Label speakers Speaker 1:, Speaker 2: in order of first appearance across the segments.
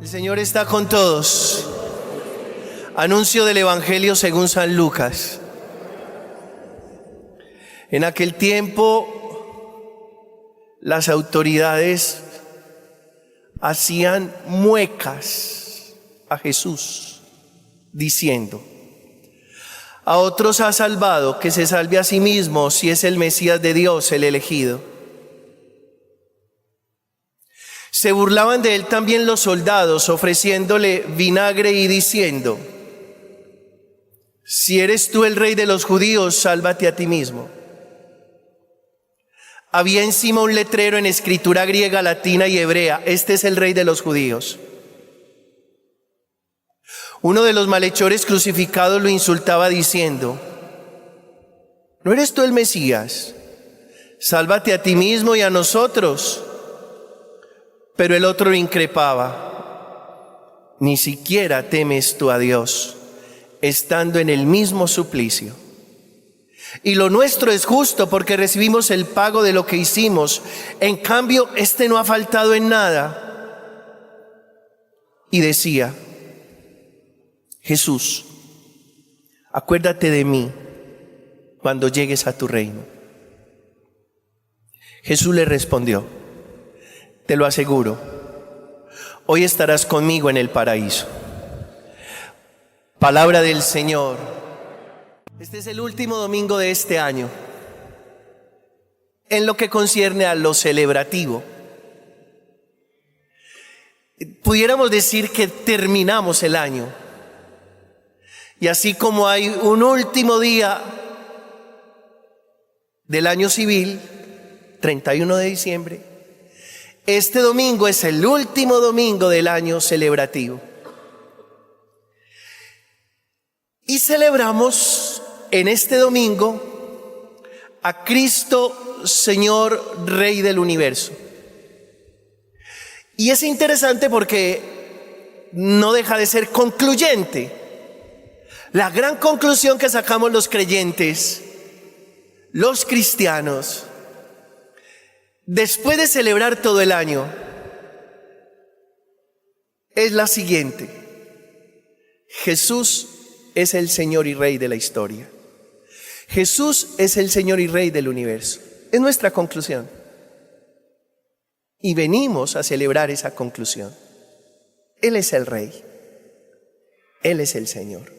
Speaker 1: El Señor está con todos. Anuncio del Evangelio según San Lucas. En aquel tiempo, las autoridades hacían muecas a Jesús, diciendo: a otros ha salvado, que se salve a sí mismo, si es el Mesías de Dios, el elegido. Se burlaban de él también los soldados, ofreciéndole vinagre y diciendo: si eres tú el rey de los judíos, sálvate a ti mismo. Había encima un letrero en escritura griega, latina y hebrea: este es el rey de los judíos. Uno de los malhechores crucificados lo insultaba diciendo: ¿no eres tú el Mesías? Sálvate a ti mismo y a nosotros. Pero el otro lo increpaba: ni siquiera temes tú a Dios, estando en el mismo suplicio. Y lo nuestro es justo, porque recibimos el pago de lo que hicimos. En cambio, este no ha faltado en nada. Y decía: Jesús, acuérdate de mí cuando llegues a tu reino. Jesús le respondió: te lo aseguro, hoy estarás conmigo en el paraíso. Palabra del Señor. Este es el último domingo de este año. En lo que concierne a lo celebrativo, pudiéramos decir que terminamos el año. Y así como hay un último día del año civil, 31 de diciembre, este domingo es el último domingo del año celebrativo. Y celebramos en este domingo a Cristo, Señor, Rey del universo. Y es interesante porque no deja de ser concluyente. La gran conclusión que sacamos los creyentes, los cristianos, después de celebrar todo el año, es la siguiente: Jesús es el Señor y Rey de la historia. Jesús es el Señor y Rey del universo. Es nuestra conclusión. Y venimos a celebrar esa conclusión. Él es el Rey. Él es el Señor.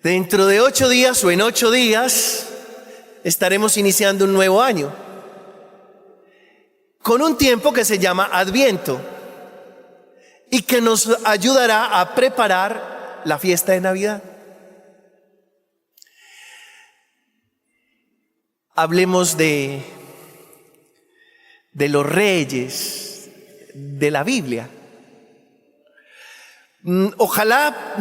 Speaker 1: Dentro de 8 días o en 8 días estaremos iniciando un nuevo año, con un tiempo que se llama Adviento y que nos ayudará a preparar la fiesta de Navidad. Hablemos de los reyes de la Biblia. Ojalá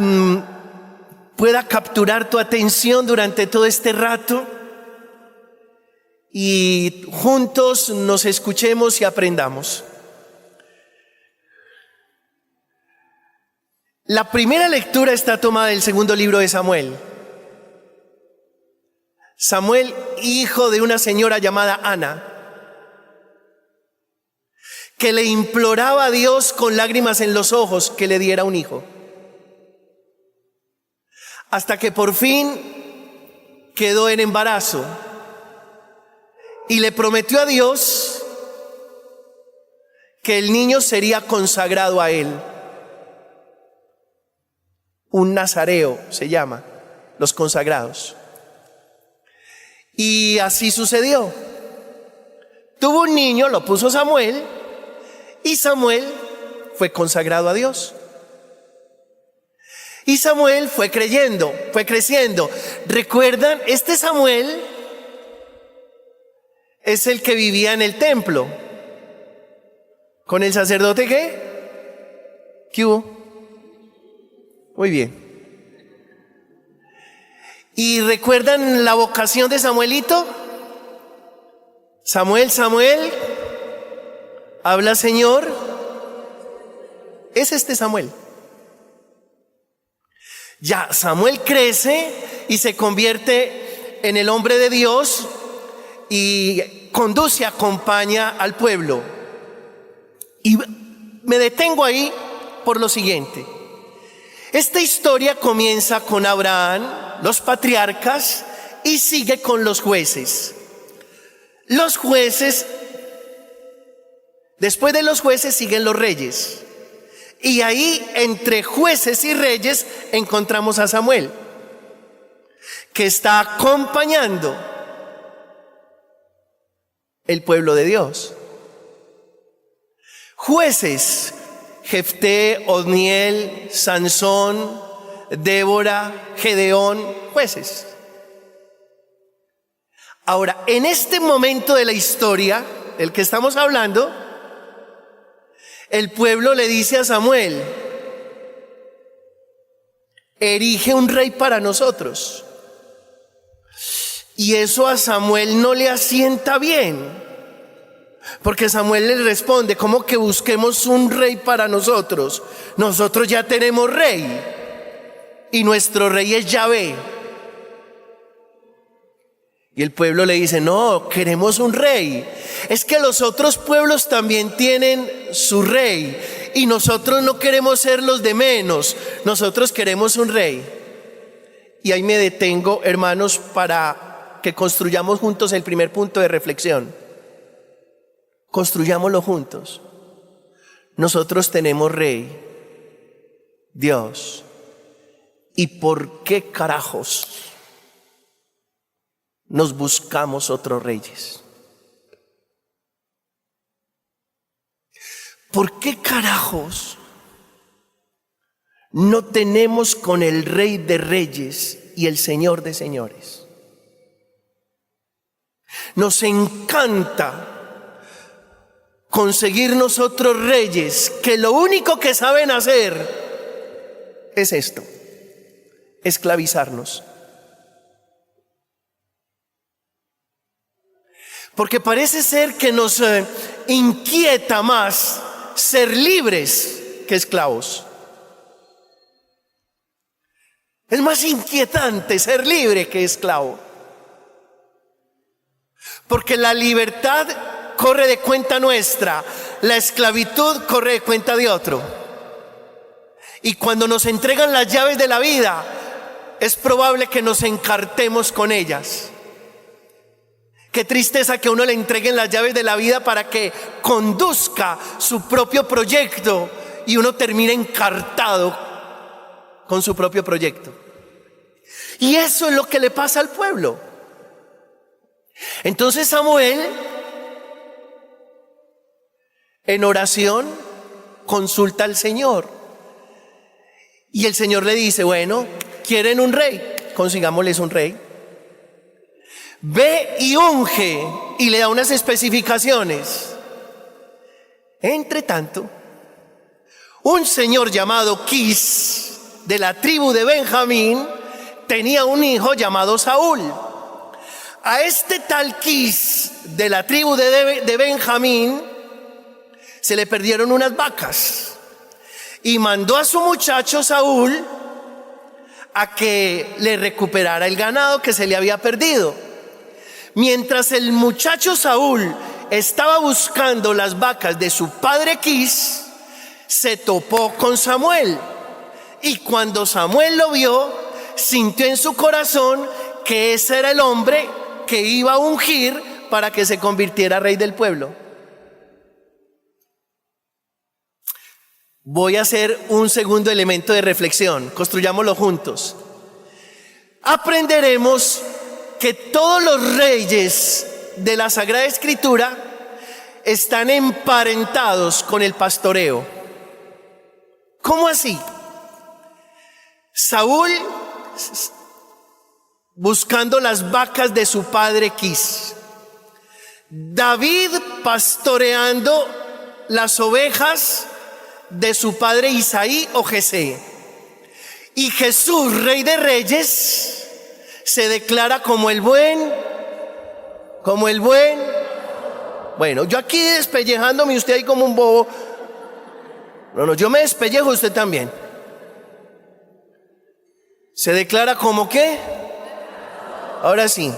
Speaker 1: pueda capturar tu atención durante todo este rato y juntos nos escuchemos y aprendamos. La primera lectura está tomada del segundo libro de Samuel. Samuel, hijo de una señora llamada Ana, que le imploraba a Dios con lágrimas en los ojos que le diera un hijo. Hasta que por fin quedó en embarazo y le prometió a Dios que el niño sería consagrado a él. Un nazareo se llama, los consagrados. Y así sucedió. Tuvo un niño, lo puso Samuel, y Samuel fue consagrado a Dios. Y Samuel fue creciendo. ¿Recuerdan? Este Samuel es el que vivía en el templo con el sacerdote ¿qué hubo? Muy bien. ¿Y recuerdan la vocación de Samuelito? Samuel, Samuel, habla Señor. Es este Samuel. Ya Samuel crece y se convierte en el hombre de Dios y conduce, acompaña al pueblo. Y me detengo ahí por lo siguiente. Esta historia comienza con Abraham, los patriarcas, y sigue con los jueces. Los jueces, después de los jueces siguen los reyes. Y ahí, entre jueces y reyes, encontramos a Samuel, que está acompañando el pueblo de Dios. Jueces: Jefté, Otniel, Sansón, Débora, Gedeón, jueces. Ahora, en este momento de la historia del que estamos hablando, el pueblo le dice a Samuel: erige un rey para nosotros. Y eso a Samuel no le asienta bien, porque Samuel le responde: ¿cómo que busquemos un rey para nosotros? Nosotros ya tenemos rey, y nuestro rey es Yahvé. Y el pueblo le dice: no, queremos un rey. Es que los otros pueblos también tienen su rey, y nosotros no queremos ser los de menos, nosotros queremos un rey. Y ahí me detengo, hermanos, para que construyamos juntos el primer punto de reflexión. Construyámoslo juntos. Nosotros tenemos rey, Dios. ¿Y por qué carajos nos buscamos otros reyes? ¿Por qué carajos no tenemos con el Rey de Reyes y el Señor de Señores? Nos encanta conseguir nosotros reyes que lo único que saben hacer es esto: esclavizarnos. Porque parece ser que nos inquieta más ser libres que esclavos. Es más inquietante ser libre que esclavo. Porque la libertad corre de cuenta nuestra, la esclavitud corre de cuenta de otro. Y cuando nos entregan las llaves de la vida, es probable que nos encartemos con ellas. Qué tristeza que a uno le entreguen las llaves de la vida para que conduzca su propio proyecto y uno termine encartado con su propio proyecto. Y eso es lo que le pasa al pueblo. Entonces Samuel, en oración, consulta al Señor. Y el Señor le dice: bueno, ¿quieren un rey? Consigámosles un rey. Ve y unge, y le da unas especificaciones. Entre tanto, un señor llamado Quis, de la tribu de Benjamín, tenía un hijo llamado Saúl. A este tal Quis, de la tribu de Benjamín, se le perdieron unas vacas, y mandó a su muchacho Saúl a que le recuperara el ganado que se le había perdido. Mientras el muchacho Saúl estaba buscando las vacas de su padre Quis, se topó con Samuel. Y cuando Samuel lo vio, sintió en su corazón que ese era el hombre que iba a ungir para que se convirtiera rey del pueblo. Voy a hacer un segundo elemento de reflexión. Construyámoslo juntos. Aprenderemos que todos los reyes de la Sagrada Escritura están emparentados con el pastoreo. ¿Cómo así? Saúl buscando las vacas de su padre Quis, David pastoreando las ovejas de su padre Isaí o Jesé, y Jesús, Rey de Reyes, se declara como el buen. Bueno, yo aquí despellejándome, usted ahí como un bobo. No, yo me despellejo, usted también. ¿Se declara como qué? Ahora sí.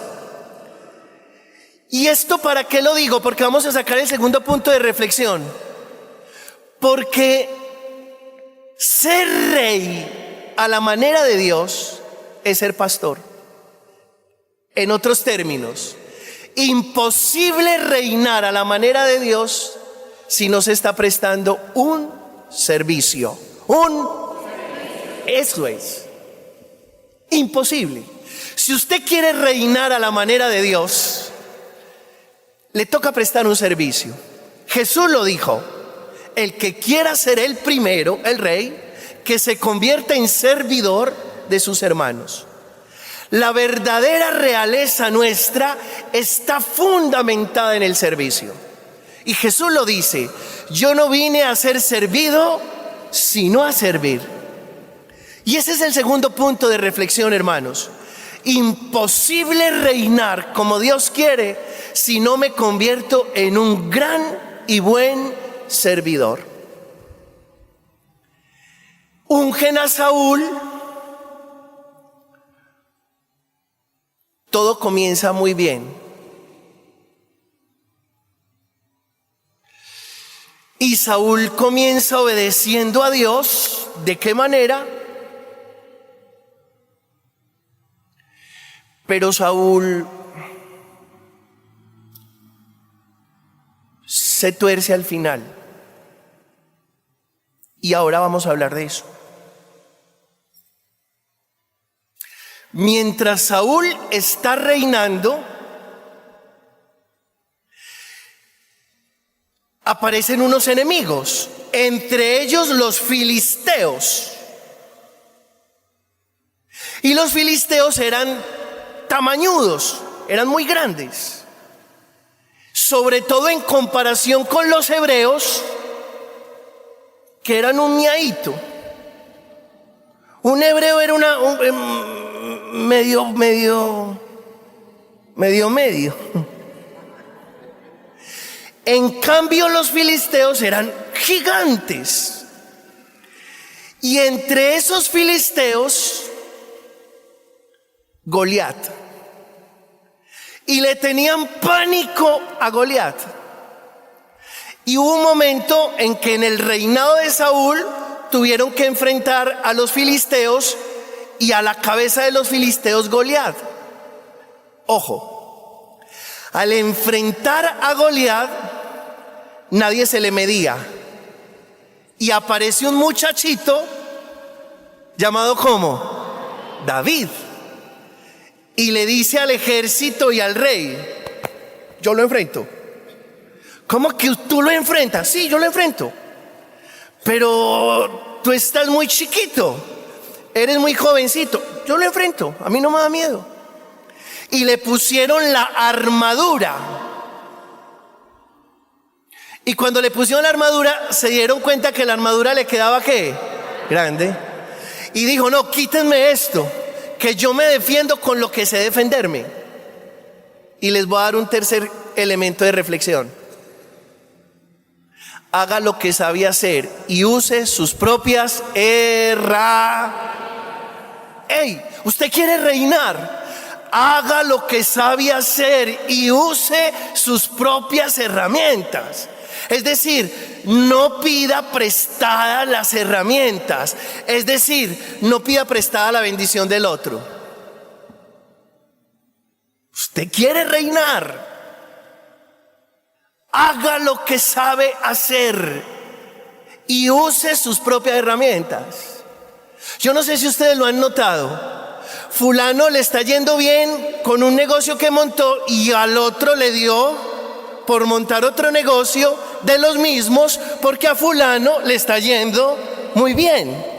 Speaker 1: ¿Y esto para qué lo digo? Porque vamos a sacar el segundo punto de reflexión. Porque ser rey a la manera de Dios es ser pastor. En otros términos, imposible reinar a la manera de Dios si no se está prestando un servicio. Eso es imposible. Si usted quiere reinar a la manera de Dios, le toca prestar un servicio. Jesús lo dijo: el que quiera ser el primero, el rey, que se convierta en servidor de sus hermanos. La verdadera realeza nuestra está fundamentada en el servicio. Y Jesús lo dice: yo no vine a ser servido, sino a servir. Y ese es el segundo punto de reflexión, hermanos. Imposible reinar como Dios quiere si no me convierto en un gran y buen servidor. Ungen a Saúl. Todo comienza muy bien. Y Saúl comienza obedeciendo a Dios. ¿De qué manera? Pero Saúl se tuerce al final. Y ahora vamos a hablar de eso. Mientras Saúl está reinando, aparecen unos enemigos, entre ellos los filisteos. Y los filisteos eran tamañudos, eran muy grandes, sobre todo en comparación con los hebreos, que eran un miadito. Un hebreo era medio. En cambio, los filisteos eran gigantes. Y entre esos filisteos, Goliat. Y le tenían pánico a Goliat. Y hubo un momento en que en el reinado de Saúl tuvieron que enfrentar a los filisteos, y a la cabeza de los filisteos Goliat. Ojo, al enfrentar a Goliat, nadie se le medía. Y aparece un muchachito llamado ¿cómo? David. Y le dice al ejército y al rey: yo lo enfrento. ¿Cómo que tú lo enfrentas? Sí, yo lo enfrento. Pero tú estás muy chiquito, eres muy jovencito. Yo lo enfrento, a mí no me da miedo. Y le pusieron la armadura. Y cuando le pusieron la armadura, se dieron cuenta que la armadura le quedaba ¿qué? Grande. Y dijo: no, quítenme esto, que yo me defiendo con lo que sé defenderme. Y les voy a dar un tercer elemento de reflexión. Haga lo que sabe hacer y use sus propias usted quiere reinar, haga lo que sabe hacer y use sus propias herramientas. Es decir, no pida prestadas las herramientas. Es decir, no pida prestada la bendición del otro. Usted quiere reinar, haga lo que sabe hacer y use sus propias herramientas. Yo no sé si ustedes lo han notado. Fulano le está yendo bien con un negocio que montó, y al otro le dio por montar otro negocio de los mismos, porque a fulano le está yendo muy bien.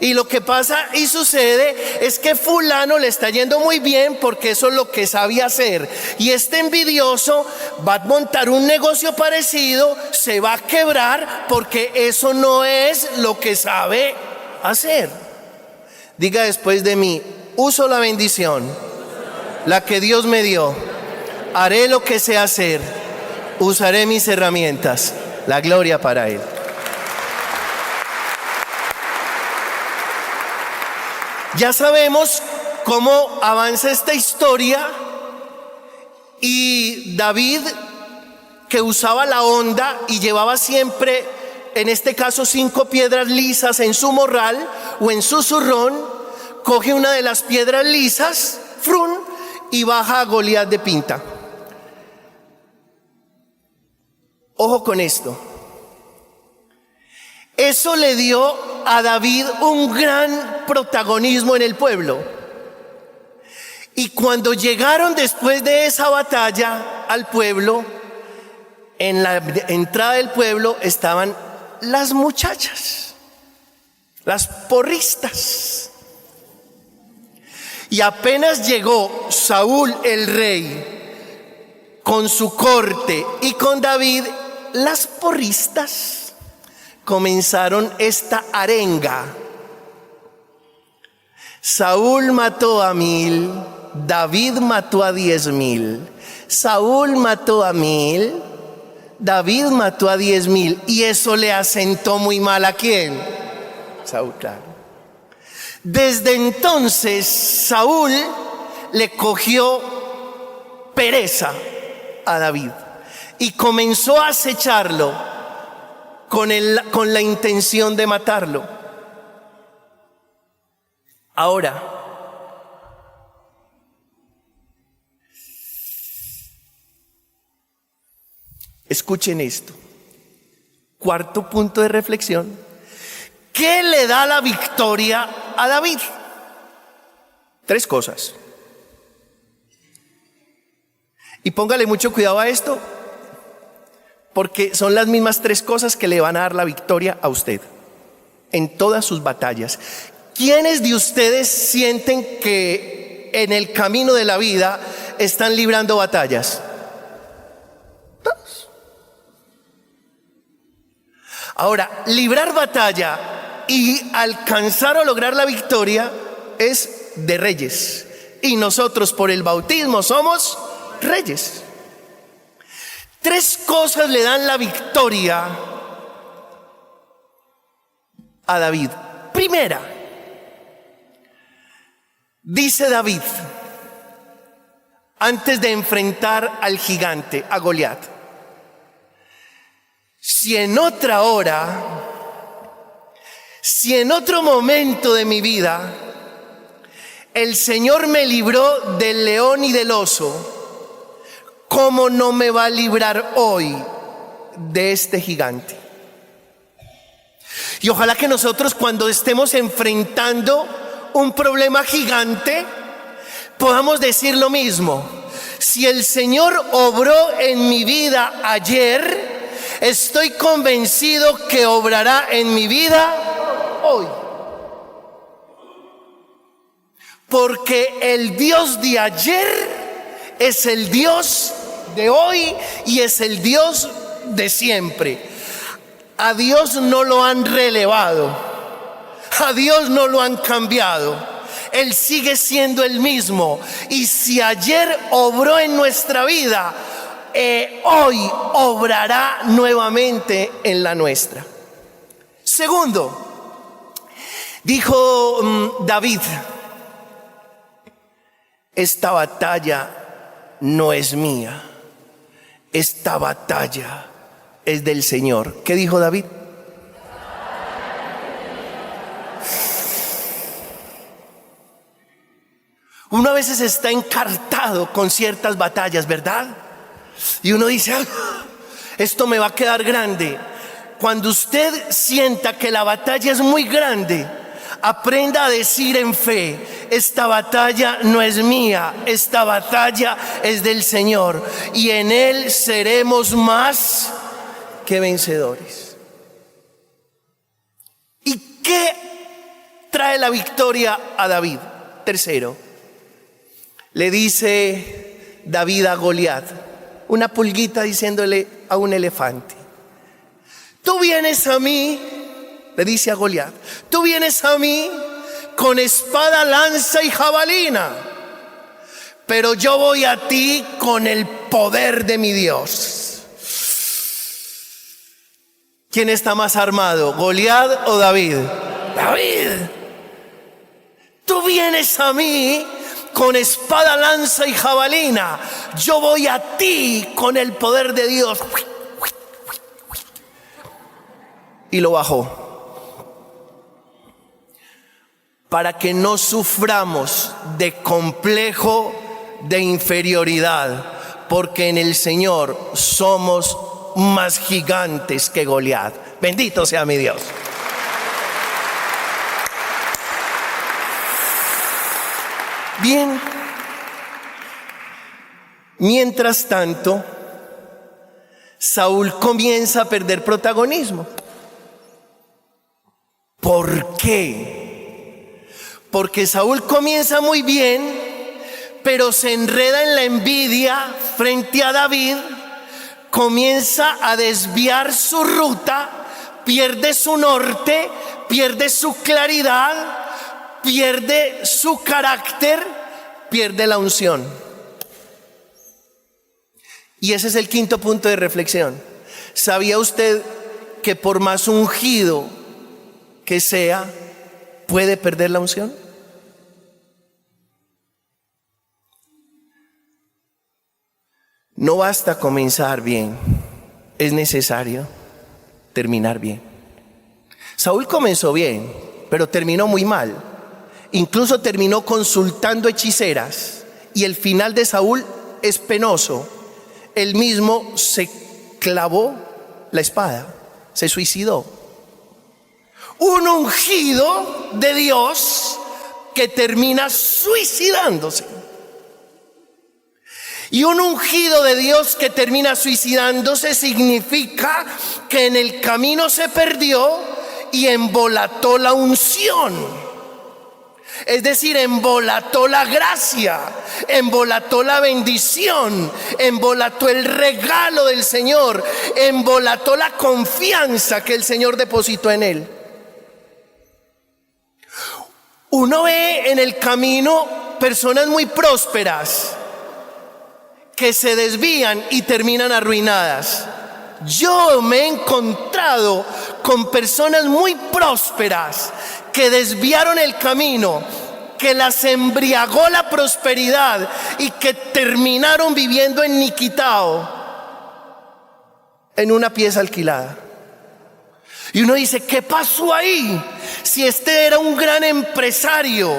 Speaker 1: Y lo que pasa y sucede es que fulano le está yendo muy bien porque eso es lo que sabía hacer. Y este envidioso va a montar un negocio parecido, se va a quebrar porque eso no es lo que sabe hacer. Diga después de mí: uso la bendición, la que Dios me dio. Haré lo que sé hacer. Usaré mis herramientas. La gloria para Él. Ya sabemos cómo avanza esta historia, y David, que usaba la honda y llevaba siempre en este caso 5 piedras lisas en su morral o en su zurrón, coge una de las piedras lisas, frun, y baja a Goliat de pinta. Ojo con esto. Eso le dio a David un gran protagonismo en el pueblo. Y cuando llegaron después de esa batalla al pueblo, en la entrada del pueblo estaban las muchachas, las porristas. Y apenas llegó Saúl el rey con su corte y con David, las porristas comenzaron esta arenga. Saúl mató a 1000, David mató a 10,000. Saúl mató a 1000, David mató a 10,000. Y eso le asentó muy mal ¿a quién? Saúl, claro. Desde entonces Saúl le cogió pereza a David y comenzó a acecharlo con la intención de matarlo. Ahora, escuchen esto. Cuarto punto de reflexión. ¿Qué le da la victoria a David? 3 cosas. Y póngale mucho cuidado a esto, porque son las mismas 3 cosas que le van a dar la victoria a usted en todas sus batallas. ¿Quiénes de ustedes sienten que en el camino de la vida están librando batallas? Todos. Ahora, librar batalla y alcanzar o lograr la victoria es de reyes. Y nosotros por el bautismo somos reyes. 3 cosas le dan la victoria a David. Primera, dice David, antes de enfrentar al gigante, a Goliat: si en otra hora, si en otro momento de mi vida el Señor me libró del león y del oso, ¿cómo no me va a librar hoy de este gigante? Y ojalá que nosotros, cuando estemos enfrentando un problema gigante, podamos decir lo mismo: si el Señor obró en mi vida ayer, estoy convencido que obrará en mi vida hoy. Porque el Dios de ayer es el Dios de hoy y es el Dios de siempre. A Dios no lo han relevado, a Dios no lo han cambiado. Él sigue siendo el mismo. Y si ayer obró en nuestra vida, hoy obrará nuevamente en la nuestra. Segundo, dijo David: esta batalla no es mía, esta batalla es del Señor. ¿Qué dijo David? Uno a veces está encartado con ciertas batallas, ¿verdad? Y uno dice: esto me va a quedar grande. Cuando usted sienta que la batalla es muy grande, aprenda a decir en fe: esta batalla no es mía, esta batalla es del Señor, y en Él seremos más que vencedores. ¿Y qué trae la victoria a David? Tercero, le dice David a Goliat, una pulguita diciéndole a un elefante: tú vienes a mí, le dice a Goliat, tú vienes a mí con espada, lanza y jabalina, pero yo voy a ti con el poder de mi Dios. ¿Quién está más armado, Goliat o David? David. Tú vienes a mí con espada, lanza y jabalina, yo voy a ti con el poder de Dios. y lo bajó. Para que no suframos de complejo de inferioridad, porque en el Señor somos más gigantes que Goliat. Bendito sea mi Dios. Bien, mientras tanto, Saúl comienza a perder protagonismo. ¿Por qué? Porque Saúl comienza muy bien, pero se enreda en la envidia frente a David, comienza a desviar su ruta, pierde su norte, pierde su claridad, pierde su carácter, pierde la unción. Y ese es el quinto punto de reflexión. ¿Sabía usted que por más ungido que sea, puede perder la unción? No basta comenzar bien, es necesario terminar bien. Saúl comenzó bien, pero terminó muy mal. Incluso terminó consultando hechiceras, y el final de Saúl es penoso. Él mismo se clavó la espada, se suicidó. Un ungido de Dios que termina suicidándose. Y un ungido de Dios que termina suicidándose significa que en el camino se perdió y embolató la unción. Es decir, embolató la gracia, embolató la bendición, embolató el regalo del Señor, embolató la confianza que el Señor depositó en él. Uno ve en el camino personas muy prósperas que se desvían y terminan arruinadas. Yo me he encontrado con personas muy prósperas que desviaron el camino, que las embriagó la prosperidad y que terminaron viviendo en Niquitao, en una pieza alquilada. Y uno dice, ¿qué pasó ahí? Si este era un gran empresario,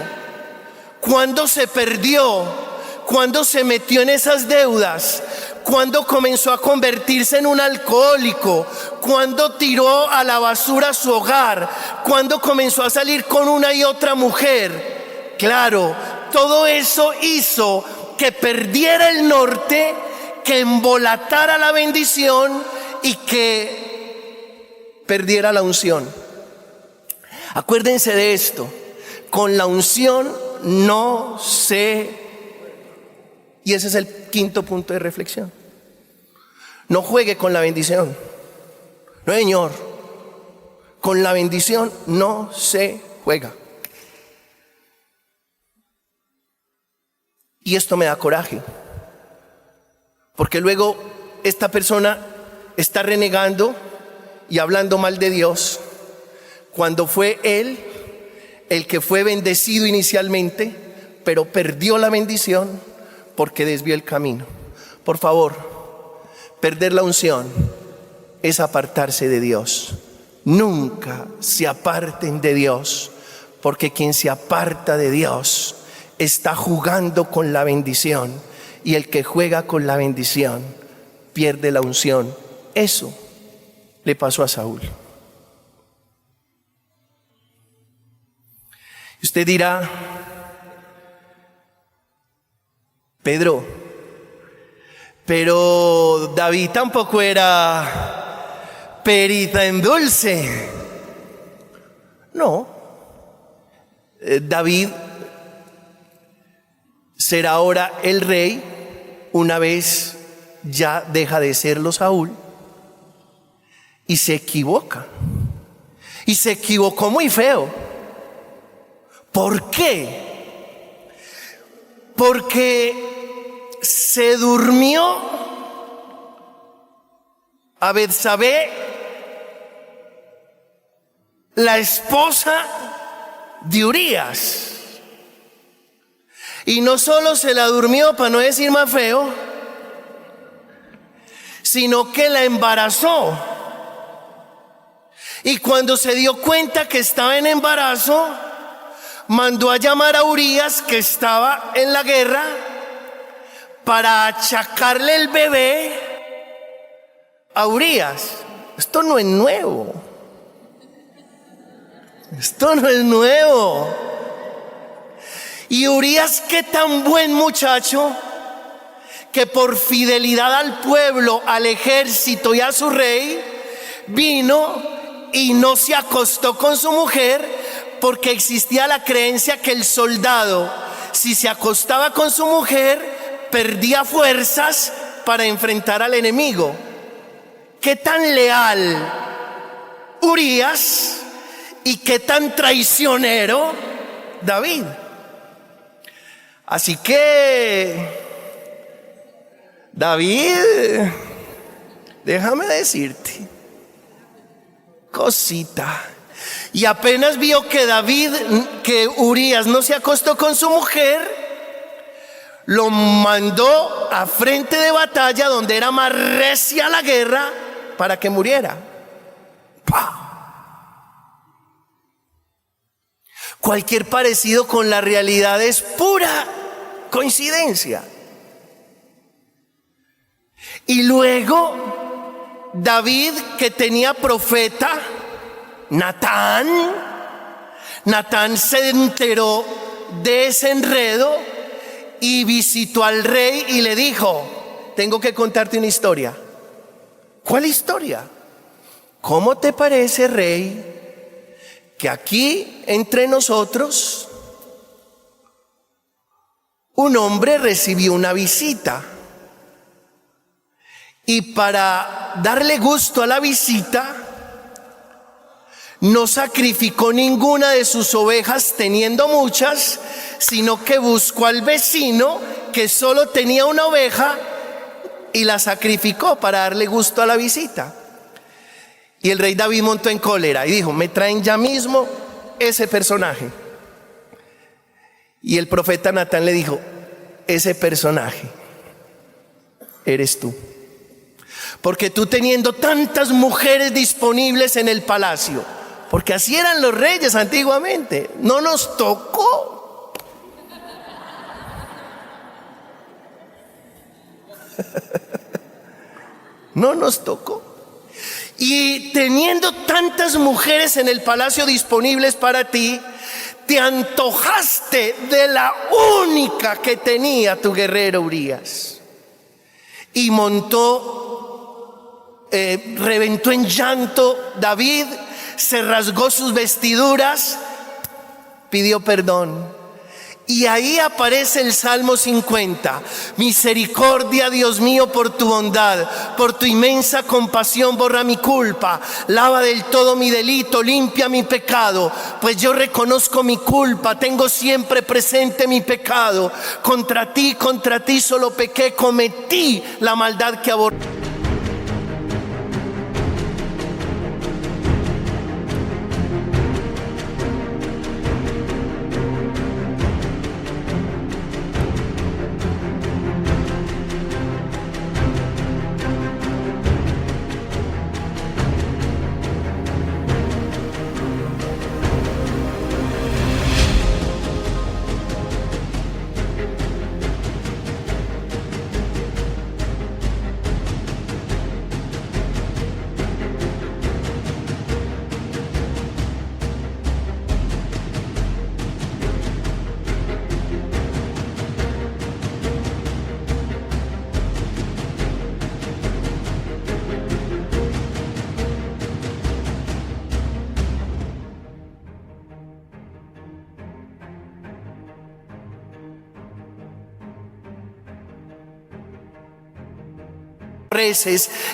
Speaker 1: ¿cuándo se perdió? ¿Cuándo se metió en esas deudas? ¿Cuándo comenzó a convertirse en un alcohólico? ¿Cuándo tiró a la basura su hogar? ¿Cuándo comenzó a salir con una y otra mujer? Claro, todo eso hizo que perdiera el norte, que embolatara la bendición y que perdiera la unción. Acuérdense de esto: con la unción no se... Y ese es el quinto punto de reflexión. No juegue con la bendición. No, señor. Con la bendición no se juega. Y esto me da coraje, porque luego esta persona está renegando y hablando mal de Dios, cuando fue él el que fue bendecido inicialmente, pero perdió la bendición porque desvió el camino. Por favor, perder la unción es apartarse de Dios. Nunca se aparten de Dios, porque quien se aparta de Dios está jugando con la bendición, y el que juega con la bendición pierde la unción. Eso le pasó a Saúl. Usted dirá, Pedro, pero David tampoco era perita en dulce. No, David será ahora el rey una vez ya deja de serlo Saúl y se equivoca. Y se equivocó muy feo. ¿Por qué? Porque se durmió a Betsabé, la esposa de Urías. Y no solo se la durmió, para no decir más feo, sino que la embarazó. Y cuando se dio cuenta que estaba en embarazo, mandó a llamar a Urías, que estaba en la guerra, para achacarle el bebé a Urías. Esto no es nuevo. Esto no es nuevo. Y Urías, qué tan buen muchacho, que por fidelidad al pueblo, al ejército y a su rey, vino y no se acostó con su mujer, porque existía la creencia que el soldado, si se acostaba con su mujer, perdía fuerzas para enfrentar al enemigo. Qué tan leal Urías y qué tan traicionero David. Así que David, déjame decirte, cosita. Y apenas vio que Urías no se acostó con su mujer, lo mandó a frente de batalla, donde era más recia la guerra, para que muriera. ¡Pah! Cualquier parecido con la realidad es pura coincidencia. Y luego David, que tenía profeta, Natán se enteró de ese enredo y visitó al rey y le dijo: tengo que contarte una historia. ¿Cuál historia? ¿Cómo te parece, rey, que aquí entre nosotros un hombre recibió una visita? Y para darle gusto a la visita, no sacrificó ninguna de sus ovejas teniendo muchas, sino que buscó al vecino que solo tenía una oveja y la sacrificó para darle gusto a la visita. Y el rey David montó en cólera y dijo: me traen ya mismo ese personaje. Y el profeta Natán le dijo: ese personaje eres tú. Porque tú, teniendo tantas mujeres disponibles en el palacio, porque así eran los reyes antiguamente, no nos tocó. No nos tocó. Y teniendo tantas mujeres en el palacio disponibles para ti, te antojaste de la única que tenía tu guerrero Urías. Y reventó en llanto David, se rasgó sus vestiduras, pidió perdón. Y ahí aparece el Salmo 50. Misericordia, Dios mío, por tu bondad, por tu inmensa compasión, borra mi culpa, lava del todo mi delito, limpia mi pecado, pues yo reconozco mi culpa, tengo siempre presente mi pecado. Contra ti solo pequé, cometí la maldad que aborrezco.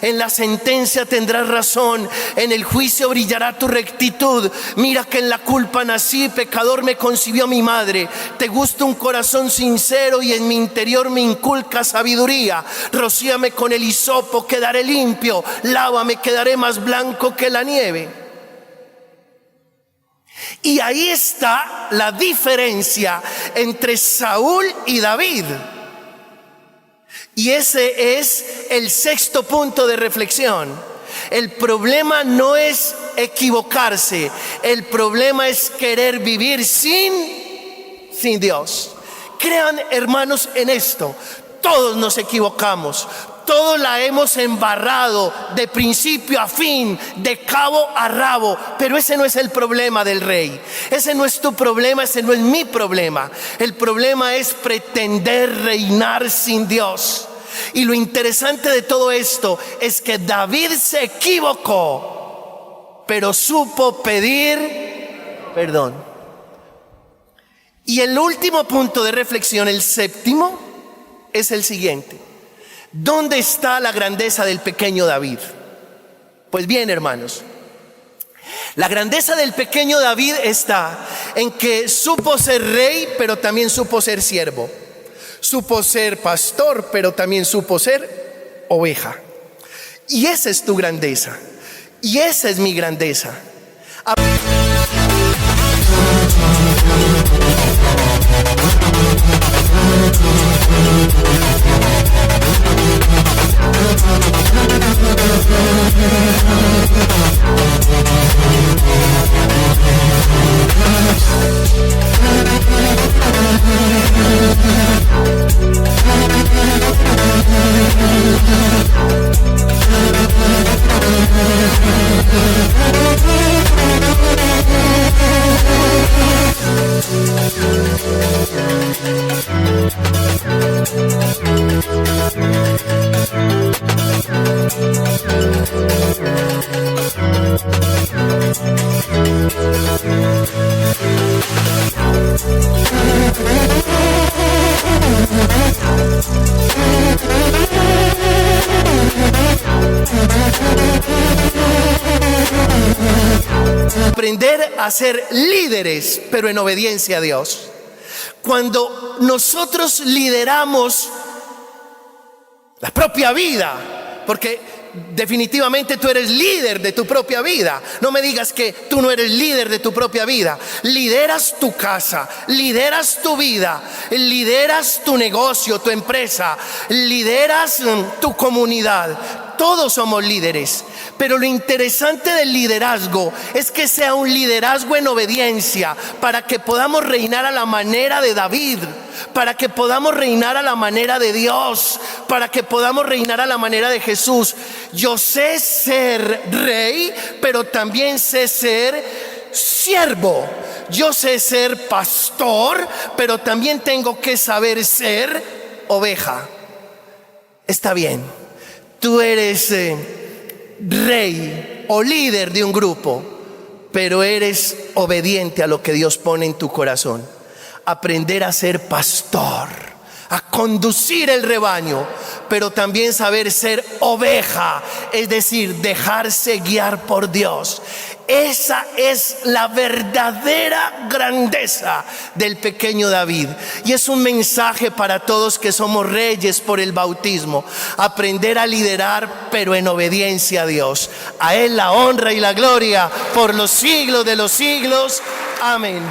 Speaker 1: En la sentencia tendrás razón, en el juicio brillará tu rectitud. Mira que en la culpa nací, pecador me concibió mi madre. Te gusta un corazón sincero y en mi interior me inculca sabiduría. Rocíame con el hisopo, quedaré limpio, lávame, quedaré más blanco que la nieve. Y ahí está la diferencia entre Saúl y David. Y ese es el sexto punto de reflexión. El problema no es equivocarse. El problema es querer vivir sin Dios. Crean, hermanos, en esto. Todos nos equivocamos. Todos la hemos embarrado de principio a fin, de cabo a rabo. Pero ese no es el problema del rey. Ese no es tu problema, ese no es mi problema. El problema es pretender reinar sin Dios. Y lo interesante de todo esto es que David se equivocó, pero supo pedir perdón. Y el último punto de reflexión, el séptimo, es el siguiente. ¿Dónde está la grandeza del pequeño David? Pues bien, hermanos, la grandeza del pequeño David está en que supo ser rey, pero también supo ser siervo. Supo ser pastor, pero también supo ser oveja. Y esa es tu grandeza. Y esa es mi grandeza. Aprender a ser líderes, pero en obediencia a Dios. Cuando nosotros lideramos la propia vida, porque definitivamente tú eres líder de tu propia vida. No me digas que tú no eres líder de tu propia vida. Lideras tu casa, lideras tu vida, lideras tu negocio, tu empresa, lideras tu comunidad. Todos somos líderes. Pero lo interesante del liderazgo es que sea un liderazgo en obediencia, para que podamos reinar a la manera de David, para que podamos reinar a la manera de Dios, para que podamos reinar a la manera de Jesús. Yo sé ser rey, pero también sé ser siervo. Yo sé ser pastor, pero también tengo que saber ser oveja. Está bien, tú eres rey o líder de un grupo, pero eres obediente a lo que Dios pone en tu corazón. Aprender a ser pastor, a conducir el rebaño, pero también saber ser oveja, es decir, dejarse guiar por Dios. Esa es la verdadera grandeza del pequeño David. Y es un mensaje para todos que somos reyes por el bautismo. Aprender a liderar, pero en obediencia a Dios. A Él la honra y la gloria por los siglos de los siglos. Amén.